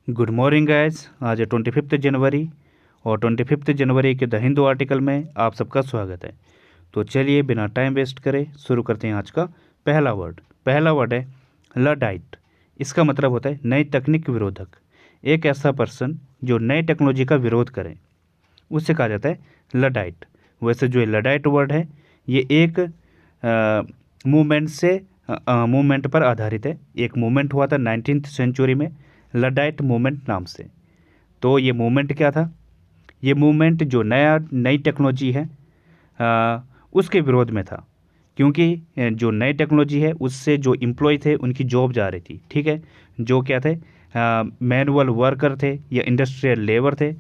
Good morning guys. आज है 25 जनवरी और 25 जनवरी के द हिंदू आर्टिकल में आप सबका स्वागत है। तो चलिए बिना टाइम वेस्ट करे शुरू करते हैं आज का पहला वर्ड है लडाइट। इसका मतलब होता है नई तकनीक विरोधक। एक ऐसा पर्सन जो नई टेक्नोलॉजी का विरोध करे उससे कहा जाता है लडाइट। वैसे जो ये लडाइट वर्ड है ये एक मूवमेंट पर आधारित है। एक मूवमेंट हुआ था 19th सेंचुरी में लडाइट मूवमेंट नाम से। तो ये मूवमेंट क्या था? ये मूवमेंट जो नई टेक्नोलॉजी है उसके विरोध में था, क्योंकि जो नई टेक्नोलॉजी है उससे जो एम्प्लॉय थे उनकी जॉब जा रही थी। ठीक है, जो क्या थे मैनुअल वर्कर थे या इंडस्ट्रियल लेबर थे,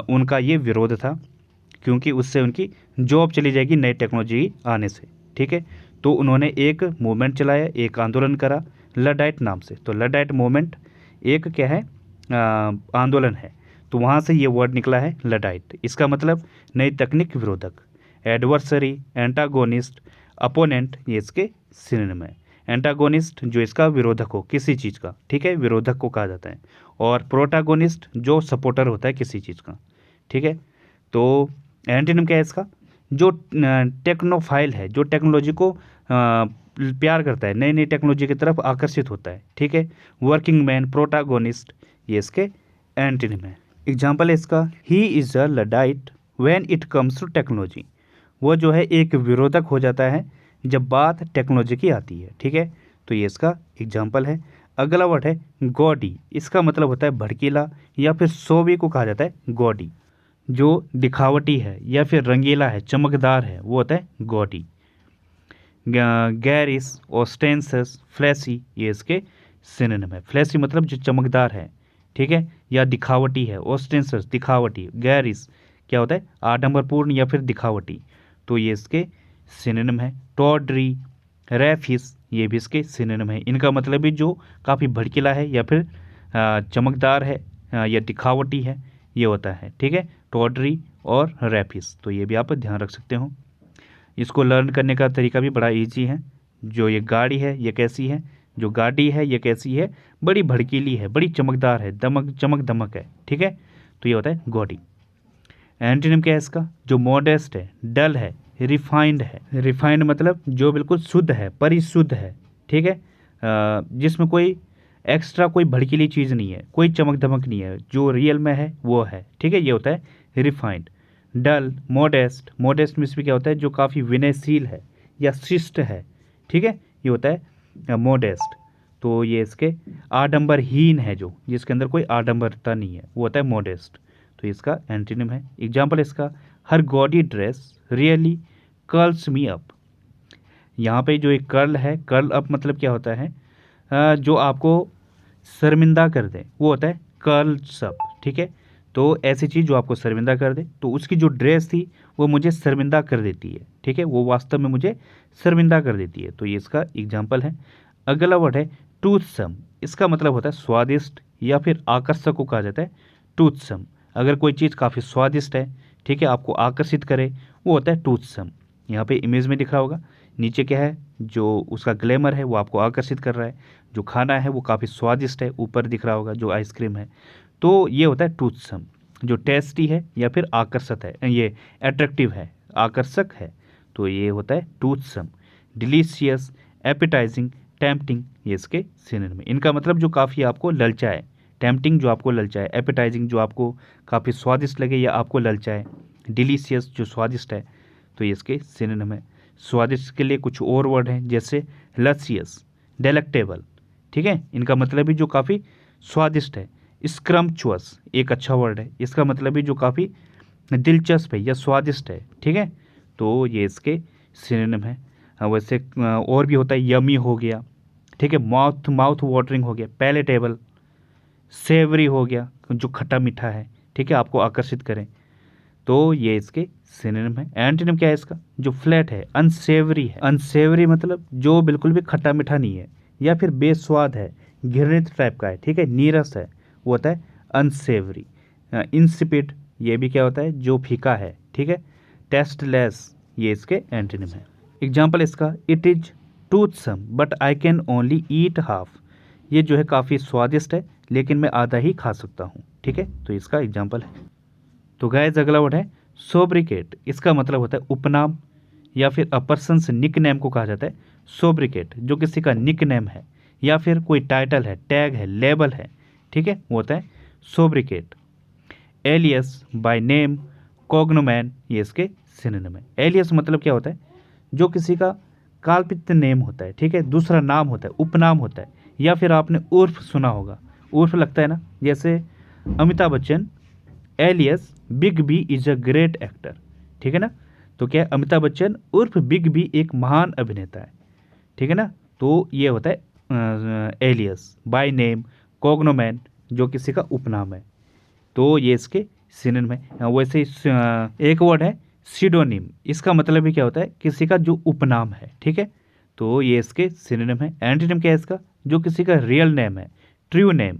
उनका ये विरोध था, क्योंकि उससे उनकी जॉब चली जाएगी नई टेक्नोलॉजी आने से। ठीक है, तो उन्होंने एक मूवमेंट चलाया, एक आंदोलन करा लडाइट नाम से। तो लडाइट मूवमेंट एक क्या है आंदोलन है, तो वहाँ से ये वर्ड निकला है लडाइट। इसका मतलब नई तकनीक विरोधक, एडवर्सरी, एंटागोनिस्ट, अपोनेंट, ये इसके सिनोनिम है। एंटागोनिस्ट जो इसका विरोधक हो किसी चीज़ का, ठीक है, विरोधक को कहा जाता है। और प्रोटागोनिस्ट जो सपोर्टर होता है किसी चीज़ का। ठीक है, तो एंटीनिम क्या है इसका? जो टेक्नोफाइल है, जो टेक्नोलॉजी को प्यार करता है, नई नई टेक्नोलॉजी की तरफ आकर्षित होता है। ठीक है, वर्किंग मैन, प्रोटागोनिस्ट, ये इसके एंटीनिम है। एग्जाम्पल है इसका, he is a Luddite when it comes to technology. वो जो है एक विरोधक हो जाता है जब बात टेक्नोलॉजी की आती है। ठीक है, तो ये इसका एग्जाम्पल है। अगला वर्ड है गॉडी। इसका मतलब होता है भड़कीला या फिर सोवी को कहा जाता है गॉडी। जो दिखावटी है या फिर रंगीला है, चमकदार है, वो होता है गॉडी। गैरिस, ऑस्टेंसस, फ्लैसी, ये इसके सिनोनिम है। फ्लैसी मतलब जो चमकदार है, ठीक है, या दिखावटी है। ऑस्टेंसस दिखावटी, गैरिस क्या होता है आडंबरपूर्ण या फिर दिखावटी, तो ये इसके सिनोनिम है। टॉडरी, रैफिस, ये भी इसके सिनोनिम है। इनका मतलब भी जो काफ़ी भड़कीला है या फिर चमकदार है या दिखावटी है, ये होता है। ठीक है, टॉडरी और रैफिस, तो ये भी आप ध्यान रख सकते हो। इसको लर्न करने का तरीका भी बड़ा इजी है। जो ये गाड़ी है ये कैसी है, जो गाड़ी है ये कैसी है, बड़ी भड़कीली है, बड़ी चमकदार है, चमक दमक है। ठीक है, तो ये होता है गॉडी। एंटीनिम क्या है इसका? जो मॉडेस्ट है, डल है, रिफाइंड है। रिफाइंड मतलब जो बिल्कुल शुद्ध है, परिशुद्ध है। ठीक है, जिसमें कोई एक्स्ट्रा कोई भड़कीली चीज़ नहीं है, कोई चमक धमक नहीं है, जो रियल में है वो है। ठीक है, ये होता है रिफाइंड। डल, मॉडेस्ट, मॉडेस्ट में भी क्या होता है जो काफ़ी विनयशील है या शिष्ट है। ठीक है, ये होता है मॉडेस्ट। तो ये इसके आडंबरहीन है, जो जिसके अंदर कोई आडंबरता नहीं है, वो होता है मॉडेस्ट। तो इसका एंटीनिम है। एग्जाम्पल इसका, her gaudy dress really curls me up. यहाँ पे जो एक कर्ल है, कर्ल अप मतलब क्या होता है जो आपको शर्मिंदा कर दे, वो होता है कर्ल्स अप। ठीक है, तो ऐसी चीज़ जो आपको शर्मिंदा कर दे, तो उसकी जो ड्रेस थी वो मुझे शर्मिंदा कर देती है। ठीक है, वो वास्तव में मुझे शर्मिंदा कर देती है, तो ये इसका एग्जाम्पल है। अगला वर्ड है टूथसम। इसका मतलब होता है स्वादिष्ट या फिर आकर्षक को कहा जाता है टूथसम। अगर कोई चीज़ काफ़ी स्वादिष्ट है, ठीक है, आपको आकर्षित करे, वो होता है टूथसम। यहाँ पे इमेज में दिख रहा होगा, नीचे क्या है, जो उसका ग्लैमर है वो आपको आकर्षित कर रहा है, जो खाना है वो काफ़ी स्वादिष्ट है, ऊपर दिख रहा होगा जो आइसक्रीम है, तो ये होता है टूथसम। जो टेस्टी है या फिर आकर्षक है, ये अट्रैक्टिव है, आकर्षक है, तो ये होता है टूथसम। डिलीशियस, एपेटाइजिंग, टेम्पटिंग, ये इसके सिनोनिम में। इनका मतलब जो काफ़ी आपको ललचाए, टेम्पटिंग जो आपको ललचाए, एपेटाइजिंग जो आपको काफ़ी स्वादिष्ट लगे या आपको ललचाए, डिलीशियस जो स्वादिष्ट है, तो ये इसके सिनोनिम है। स्वादिष्ट के लिए कुछ और वर्ड हैं, जैसे लसियस, डेलेक्टेबल, ठीक है, इनका मतलब भी जो काफ़ी स्वादिष्ट है। स्क्रम्पचुअस एक अच्छा वर्ड है, इसका मतलब भी जो काफ़ी दिलचस्प है या स्वादिष्ट है। ठीक है, तो ये इसके सिनोनिम है। वैसे और भी होता है, यमी हो गया, ठीक है, माउथ वाटरिंग हो गया, पैलेटेबल, सेवरी हो गया, जो खट्टा मीठा है, ठीक है, आपको आकर्षित करें, तो ये इसके सिनोनिम है। एंटीनिम क्या है इसका? जो फ्लैट है, अनसेवरी है। अनसेवरी मतलब जो बिल्कुल भी खट्टा मीठा नहीं है या फिर बेस्वाद है, घृणित टाइप का है, ठीक है, नीरस है, वो होता है अनसेवरी। इंसिपिड, ये भी क्या होता है, जो फीका है, ठीक है। टेस्टलेस, ये इसके एंटीनिम है। एग्जाम्पल इसका, it is toothsome but I can only eat half. ये जो है काफ़ी स्वादिष्ट है, लेकिन मैं आधा ही खा सकता हूँ। ठीक है, तो इसका एग्जाम्पल है। तो गाइस अगला वर्ड है सोब्रिकेट। इसका मतलब होता है उपनाम या फिर अ पर्सन्स निक नेम को कहा जाता है सोब्रिकेट, जो किसी का निक नेम है या फिर कोई टाइटल है, टैग है, लेबल है। ठीक है, वो होता है सोब्रिकेट। एलियस, बाय नेम, कॉग्नोमैन, ये इसके सिनोनिम है। एलियस मतलब क्या होता है, जो किसी का काल्पनिक नेम होता है। ठीक है, दूसरा नाम होता है, उपनाम होता है, या फिर आपने उर्फ सुना होगा। उर्फ लगता है ना, जैसे Amitabh Bachchan alias big B is a great actor. ठीक है ना, तो क्या है, अमिताभ बच्चन उर्फ बिग बी एक महान अभिनेता है। ठीक है ना, तो ये होता है एलियस। बाय नेम, कॉग्नोमैन, जो किसी का उपनाम है। तो ये इसके सिनोनिम है। वैसे एक वर्ड है सिडोनिम। इसका मतलब भी क्या होता है, किसी का जो उपनाम है। ठीक है, तो ये इसके सिनोनिम है। एंटीनिम क्या है इसका, जो किसी का रियल नेम है, ट्रू नेम।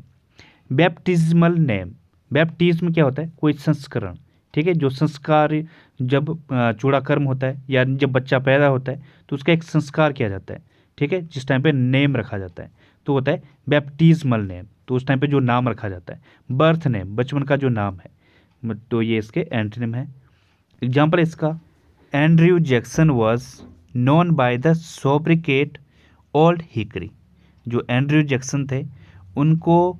बैप्टिज्मल नेम, बैप्टिज्म क्या होता है, कोई संस्करण। ठीक है, जो संस्कार, जब चूड़ाकर्म होता है या जब बच्चा पैदा होता है तो उसका एक संस्कार किया जाता है। ठीक है, जिस टाइम पे नेम रखा जाता है तो होता है बैप्टिज्मल नेम, तो उस टाइम पे जो नाम रखा जाता है। बर्थ नेम, बचपन का जो नाम है, तो ये इसके एंटोनिम है। एग्जाम्पल इसका, Andrew Jackson was known by the sobriquet Old Hickory. जो एंड्रयू जैक्सन थे उनको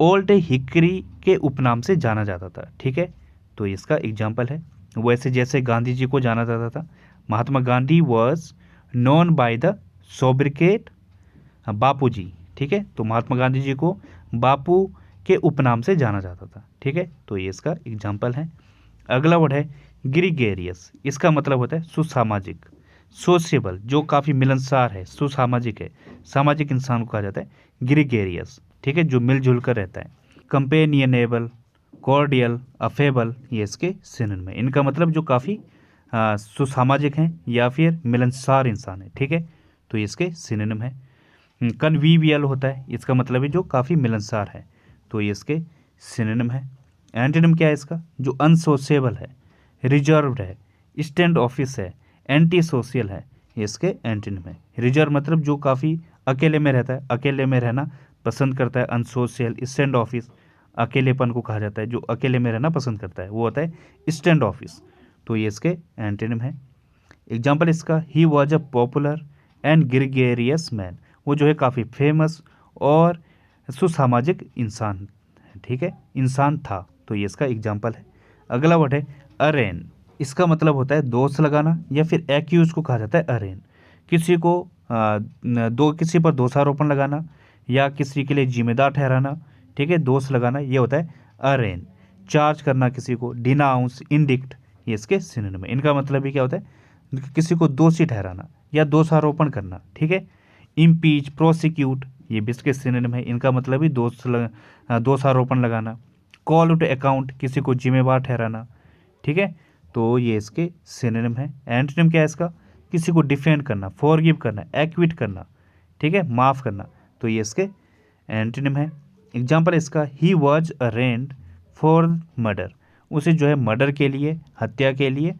ओल्ड हिकरी के उपनाम से जाना जाता था। ठीक है, तो इसका एग्जाम्पल है। वैसे जैसे गांधी जी को जाना जाता था, Mahatma Gandhi was known by the sobriquet Bapu ji. ठीक है, तो महात्मा गांधी जी को बापू के उपनाम से जाना जाता था। ठीक है, तो ये इसका एग्जाम्पल है। अगला वर्ड है ग्रीगेरियस। इसका मतलब होता है सुसामाजिक, सोशियबल, जो काफ़ी मिलनसार है, सुसामाजिक है, सामाजिक इंसान को कहा जाता है ग्रीगेरियस। ठीक है, जो मिलजुल कर रहता है। कंपेनियनेबल, कॉर्डियल, अफेबल, ये इसके सिनोनिम है। इनका मतलब जो काफ़ी सुसामाजिक हैं या फिर मिलनसार इंसान है। ठीक है, तो ये इसके सिनोनिम है। कन्वीवियल होता है, इसका मतलब है जो काफ़ी मिलनसार है, तो ये इसके सिनोनिम है। एंटीनिम क्या है इसका, जो अनसोशिएबल है, रिजर्व्ड है, स्टैंड ऑफिस है, एंटी सोशल है, ये इसके एंटीनिम है। रिजर्व मतलब जो काफ़ी अकेले में रहता है, अकेले में रहना पसंद करता है। अनसोशियल, स्टैंड ऑफिस, अकेलेपन को कहा जाता है, जो अकेले में रहना पसंद करता है वो होता है स्टैंड ऑफिस, तो ये इसके एंटीनिम है। एग्जाम्पल इसका, he was a popular and gregarious man. वो जो है काफ़ी फेमस और सुसामाजिक इंसान है। ठीक है, इंसान था, तो ये इसका एग्जाम्पल है। अगला वर्ड है अरेन। इसका मतलब होता है दोष लगाना या फिर एक्यूज को कहा जाता है अरेन। किसी को किसी पर दोषारोपण लगाना या किसी के लिए जिम्मेदार ठहराना। ठीक है, दोष लगाना, ये होता है अरेन। चार्ज करना किसी को, डिनाउंस, इंडिक्ट, ये इसके सिनोनिम है। इनका मतलब भी क्या होता है, किसी को दोषी ठहराना या दोषारोपण करना। ठीक है, इम्पीच, प्रोसिक्यूट, ये भी इसके सिनोनिम है। इनका मतलब भी दोषारोपण लगाना। कॉल टू अकाउंट, किसी को जिम्मेवार ठहराना। ठीक है, तो ये इसके सिनोनिम है। एंटोनिम क्या है इसका, किसी को डिफेंड करना, फॉरगिव करना, एक्विट करना। ठीक है, माफ़ करना, तो ये इसके एंटोनिम है। एग्जाम्पल इसका, ही वॉज अरेंड फॉर मर्डर। उसे जो है मर्डर के लिए, हत्या के लिए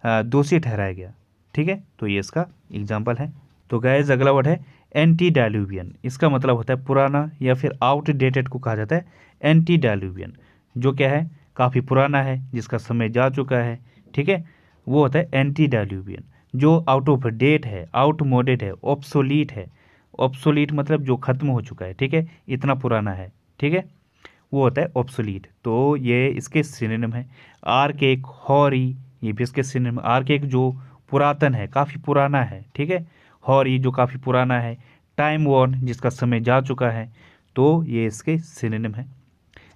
दोषी ठहराया गया। ठीक है, तो ये इसका एग्जाम्पल है। तो गाइस अगला वर्ड है एंटी डायलुवियन। इसका मतलब होता है पुराना या फिर आउटडेटेड को कहा जाता है एंटी डायलुवियन। जो क्या है, काफ़ी पुराना है, जिसका समय जा चुका है। ठीक है, वो होता है एंटी डायलुवियन। जो आउट ऑफ डेट है, आउटमोडेड है, ऑब्सोलीट है। ऑब्सोलीट मतलब जो खत्म हो चुका है। ठीक है, इतना पुराना है। ठीक है, वो होता है ऑब्सोलीट, तो ये इसके सिनोनिम है। आर्केक, हॉरी, ये भी इसके सिनोनिम। आर्केक जो पुरातन है, काफ़ी पुराना है। ठीक है, हॉरी जो काफ़ी पुराना है। टाइम वॉर्न, जिसका समय जा चुका है, तो ये इसके सिनोनिम है।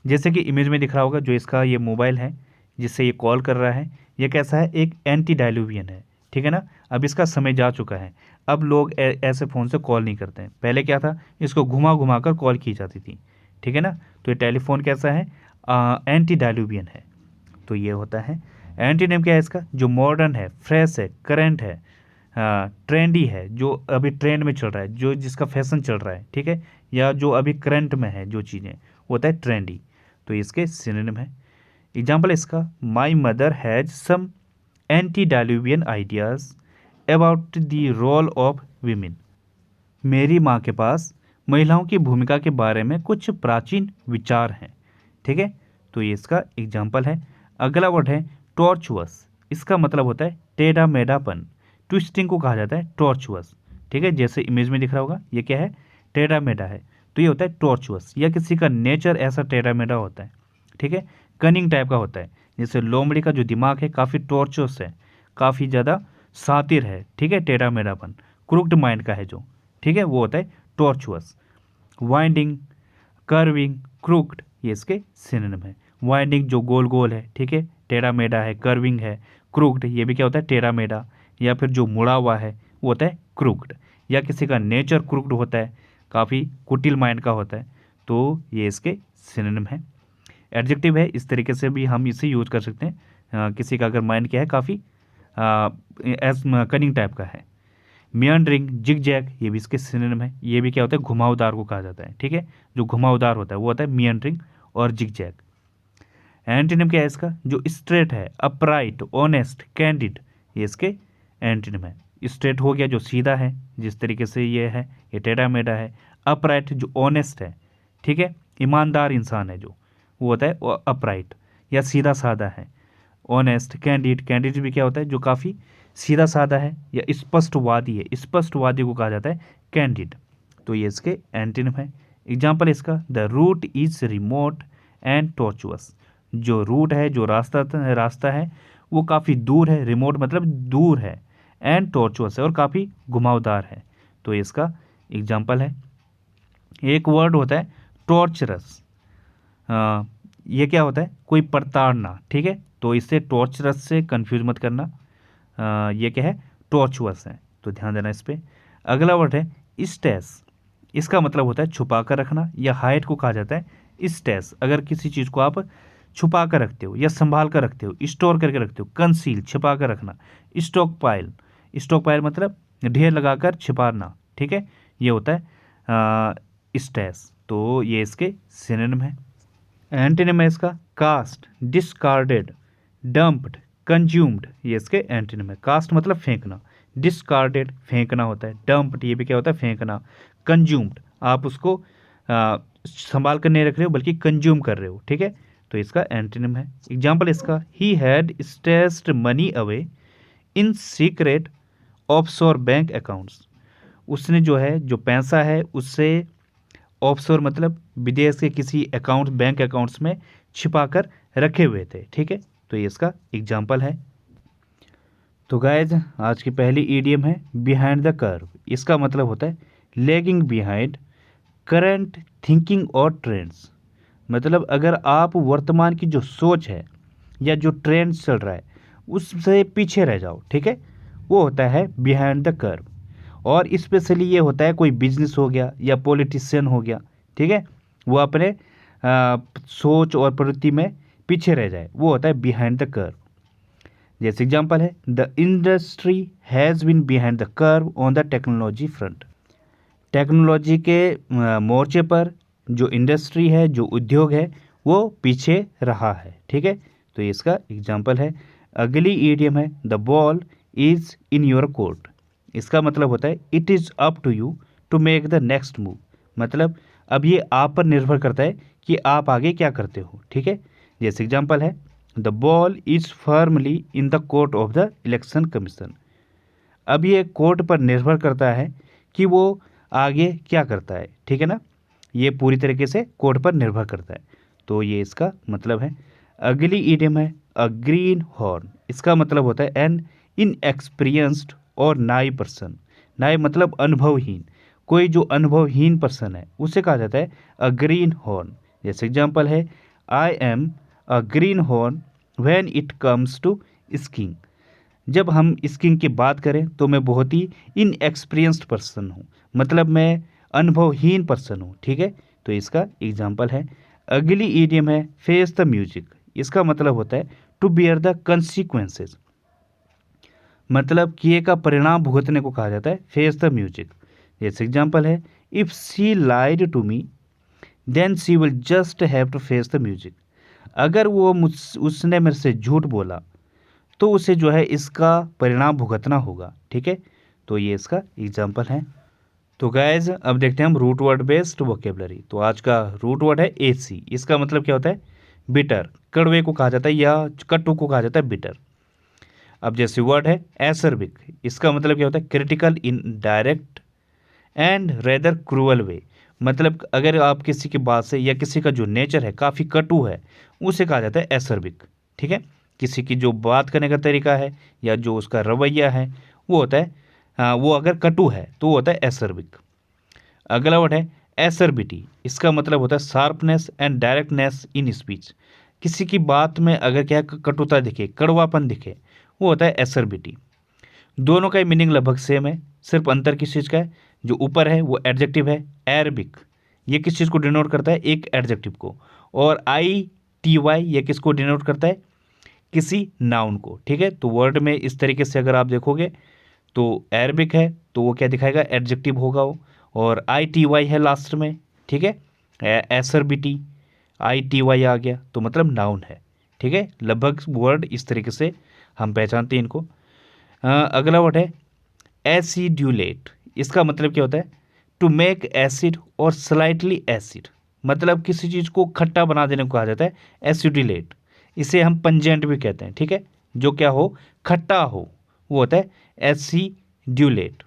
जैसे कि इमेज में दिख रहा होगा, जो इसका ये मोबाइल है जिससे ये कॉल कर रहा है, ये कैसा है, एक एंटी डायलुवियन है। ठीक है ना, अब इसका समय जा चुका है। अब लोग ऐसे फ़ोन से कॉल नहीं करते हैं। पहले क्या था, इसको घुमा घुमा कर कॉल की जाती थी। ठीक है ना, तो ये टेलीफोन कैसा है, एंटी डायलुवियन है, तो ये होता है। एंटीनेम क्या है इसका, जो मॉडर्न है, फ्रेश है, करंट है, ट्रेंडी है, जो अभी ट्रेंड में चल रहा है, जो जिसका फैशन चल रहा है। ठीक है, या जो अभी करंट में है जो चीज़ें, वो होता है ट्रेंडी, तो इसके सिनोनिम है। एग्जाम्पल इसका, my mother has some antediluvian ideas about the role of women. मेरी माँ के पास महिलाओं की भूमिका के बारे में कुछ प्राचीन विचार हैं। ठीक है, तो ये इसका एग्जाम्पल है। अगला वर्ड है टॉर्चुअस। इसका मतलब होता है टेढ़ा मेढ़ापन। ट्विस्टिंग को कहा जाता है टॉर्चुअस। ठीक है, जैसे इमेज में दिख रहा होगा, ये क्या है, टेढ़ा मेढ़ा है, तो ये होता है टॉर्चुअस। या किसी का नेचर ऐसा टेढ़ा मेढ़ा होता है। ठीक है, कनिंग टाइप का होता है। जैसे लोमड़ी का जो दिमाग है काफ़ी टॉर्चुअस है, काफ़ी ज़्यादा शातिर है। ठीक है, टेढ़ा मेढ़ापन क्रूक्ड माइंड का है जो, ठीक है, वो होता है टॉर्चुअस। वाइंडिंग, कर्विंग, क्रूक्ड, ये इसके सिनोनिम है। वाइंडिंग जो गोल गोल है, ठीक है, टेढ़ा मेढ़ा है। कर्विंग है, क्रूक्ड, ये भी क्या होता है, टेढ़ा मेढ़ा। या फिर जो मुड़ा हुआ है वो होता है क्रूक्ड। या किसी का नेचर क्रूक्ड होता है, काफ़ी कुटिल माइंड का होता है, तो ये इसके सिनोनिम है। एडजेक्टिव है, इस तरीके से भी हम इसे यूज कर सकते हैं। किसी का अगर माइंड क्या है, काफ़ी एस कनिंग टाइप का है। मियांडरिंग, जिगजैग, ये भी इसके सिनोनिम है। ये भी क्या होता है, घुमावदार को कहा जाता है। ठीक है, जो घुमावदार होता है वो होता है मियांडरिंग और जिगजैग। एंटीनिम क्या है इसका, जो स्ट्रेट है, अपराइट, ऑनेस्ट, कैंडिड, ये इसके एंटीनिम है। स्ट्रेट हो गया जो सीधा है, जिस तरीके से ये है, ये टेढ़ा मेढ़ा है। अपराइट जो ऑनेस्ट है, ठीक है, ईमानदार इंसान है जो, वो होता है अपराइट या सीधा साधा है। ऑनेस्ट, कैंडिड, कैंडिड भी क्या होता है, जो काफ़ी सीधा साधा है या स्पष्टवादी है, स्पष्टवादी को कहा जाता है कैंडिड। तो ये इसके एंटीनिम है। एग्जाम्पल इसका, the route is remote and tortuous. जो रूट है, जो रास्ता है वो काफ़ी दूर है, रिमोट मतलब दूर है, एंड टॉर्चुअस है और काफ़ी घुमावदार है। तो ये इसका एग्जाम्पल है। एक वर्ड होता है टॉर्चरस। ये क्या होता है, कोई प्रताड़ना। ठीक है, तो इससे टॉर्चरस से कंफ्यूज मत करना। ये क्या है, टॉर्चुअस है, तो ध्यान देना इस पर। अगला वर्ड है स्टेस। इसका मतलब होता है छुपा कर रखना, या हाइड को कहा जाता है स्टेस। अगर किसी चीज़ को आप छुपा कर रखते हो या संभाल कर रखते हो, स्टोर करके रखते हो। कंसील, छिपा कर रखना। स्टॉक पाइल, स्टॉक पाइल मतलब ढेर लगाकर छिपाना। ठीक है, ये होता है स्टेस। तो ये इसके सिनोनिम है। एंटीनिम है इसका, कास्ट, डिस्कार्डेड, डंप्ड, कंज्यूम्ड, ये इसके एंटीनिम है। कास्ट मतलब फेंकना, डिस्कार्डेड फेंकना होता है, डंप्ड ये भी क्या होता है, फेंकना, कंज्यूम्ड आप उसको संभाल कर नहीं रख रहे हो बल्कि कंज्यूम कर रहे हो। ठीक है, तो इसका एंटीनिम है। एग्जाम्पल इसका, he had stashed money away in secret offshore bank accounts. उसने जो है, जो पैसा है उससे ऑफशोर मतलब विदेश के किसी अकाउंट, बैंक अकाउंट्स में छिपा कर रखे हुए थे। ठीक है, तो ये इसका एग्जाम्पल है। तो गाइज आज की पहली ईडियम है बिहाइंड द कर्व। इसका मतलब होता है लैगिंग बिहाइंड करंट थिंकिंग और ट्रेंड्स। मतलब अगर आप वर्तमान की जो सोच है या जो ट्रेंड चल रहा है उससे पीछे रह जाओ, ठीक है, वो होता है बिहाइंड द कर्व। और स्पेशली ये होता है कोई बिजनेस हो गया या पॉलिटिशियन हो गया, ठीक है, वो अपने सोच और प्रवृत्ति में पीछे रह जाए, वो होता है बिहाइंड द कर्व। जैसे एग्जांपल है, the industry has been behind the curve on the technology front. Technology के मोर्चे पर जो इंडस्ट्री है, जो उद्योग है, वो पीछे रहा है। ठीक है, तो ये इसका एग्जांपल है। अगली ईडियम है the ball is in your court. इसका मतलब होता है it is up to you to make the next move. मतलब अब ये आप पर निर्भर करता है कि आप आगे क्या करते हो। ठीक है, जैसे एग्जांपल है, the ball is firmly in the court of the election commission. अब ये कोर्ट पर निर्भर करता है कि वो आगे क्या करता है। ठीक है ना, ये पूरी तरीके से कोर्ट पर निर्भर करता है। तो ये इसका मतलब है। अगली ईडियम है अ ग्रीन हॉर्न। इसका मतलब होता है एन इनएक्सपीरियंस्ड और नाई पर्सन। नाई मतलब अनुभवहीन, कोई जो अनुभवहीन पर्सन है उसे कहा जाता है अ ग्रीन हॉर्न। जैसे एग्जांपल है, I am a greenhorn when it comes to skiing. जब हम स्कीइंग की बात करें तो मैं बहुत ही इनएक्सपीरियंस्ड पर्सन हूँ, मतलब मैं अनुभवहीन पर्सन हूँ। ठीक है, तो इसका एग्जांपल है। अगली ईडियम है फेस द म्यूजिक। इसका मतलब होता है टू बियर द कंसिक्वेंसेस। मतलब किए का परिणाम भुगतने को कहा जाता है फेस द म्यूजिक। जैसे एग्जांपल है, if she lied to me then she will just have to face the music. अगर वो उसने मेरे से झूठ बोला तो उसे जो है इसका परिणाम भुगतना होगा। ठीक है, तो ये इसका एग्जाम्पल है। तो गाइज अब देखते हैं हम रूट वर्ड बेस्ड वोकेबलरी। तो आज का रूट वर्ड है एसी। इसका मतलब क्या होता है? बिटर, कड़वे को कहा जाता है या कट्टू को कहा जाता है बिटर। अब जैसे वर्ड है एसर्बिक, इसका मतलब क्या होता है? Critical in direct and rather cruel way. मतलब अगर आप किसी की बात से या किसी का जो नेचर है काफ़ी कटु है, उसे कहा जाता है एसर्बिक। ठीक है, किसी की जो बात करने का तरीका है या जो उसका रवैया है वो होता है वो अगर कटु है तो वो होता है एसर्बिक। अगला वर्ड है एसर्बिटी। इसका मतलब होता है sharpness and directness in speech. किसी की बात में अगर क्या कटुता दिखे, कड़वापन दिखे, वो होता है एसर्बिटी। दोनों का ही मीनिंग लगभग सेम है, सिर्फ अंतर किस चीज़ का है? जो ऊपर है वो एडजेक्टिव है एरबिक, ये किस चीज़ को डिनोट करता है? एक एडजेक्टिव को। और आई टी वाई ये किसको डिनोट करता है? किसी नाउन को। ठीक है, तो वर्ड में इस तरीके से अगर आप देखोगे तो एरबिक है तो वो क्या दिखाएगा? एडजेक्टिव होगा वो। और आई टी वाई है लास्ट में, ठीक है, एसर्बिटी, आई टी वाई आ गया तो मतलब नाउन है। ठीक है, लगभग वर्ड इस तरीके से हम पहचानते हैं इनको। अगला वर्ड है एसिड्यूलेट। इसका मतलब क्या होता है? टू मेक एसिड और स्लाइटली एसिड। मतलब किसी चीज़ को खट्टा बना देने को कहा जाता है एसिड्यूलेट। इसे हम पंजेंट भी कहते हैं। ठीक है, जो क्या हो? खट्टा हो, वो होता है एसिड्यूलेट।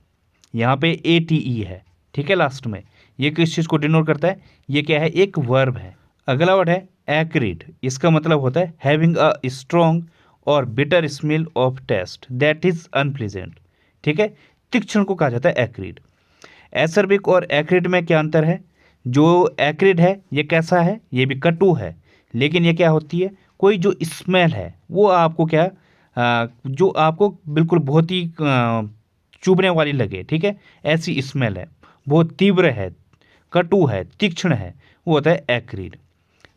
यहाँ पे ए टी ई है, ठीक है, लास्ट में। ये किस चीज़ को डिनोट करता है? ये क्या है? एक वर्ब है। अगला वर्ड है एक्रिड। इसका मतलब होता है हैविंग अ स्ट्रॉन्ग और bitter smell of taste that is unpleasant. ठीक है, तीक्ष्ण को कहा जाता है एक्रिड। एसर्बिक और एक्रिड में क्या अंतर है? जो एक्रिड है ये कैसा है? ये भी कटु है, लेकिन ये क्या होती है? कोई जो स्मेल है वो आपको क्या जो आपको बिल्कुल बहुत ही चुभने वाली लगे। ठीक है, ऐसी स्मेल है, बहुत तीव्र है, कटु है, तीक्ष्ण है, वो होता है एक्रिड।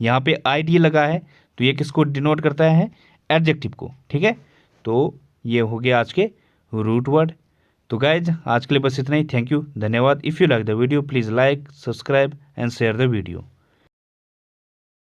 यहाँ पे आई डी लगा है तो ये किसको डिनोट करता है? एडजेक्टिव को। ठीक है, तो ये हो गया आज के रूट वर्ड। तो गाइज आज के लिए बस इतना ही। थैंक यू, धन्यवाद। If you like the video please like, subscribe and share the video.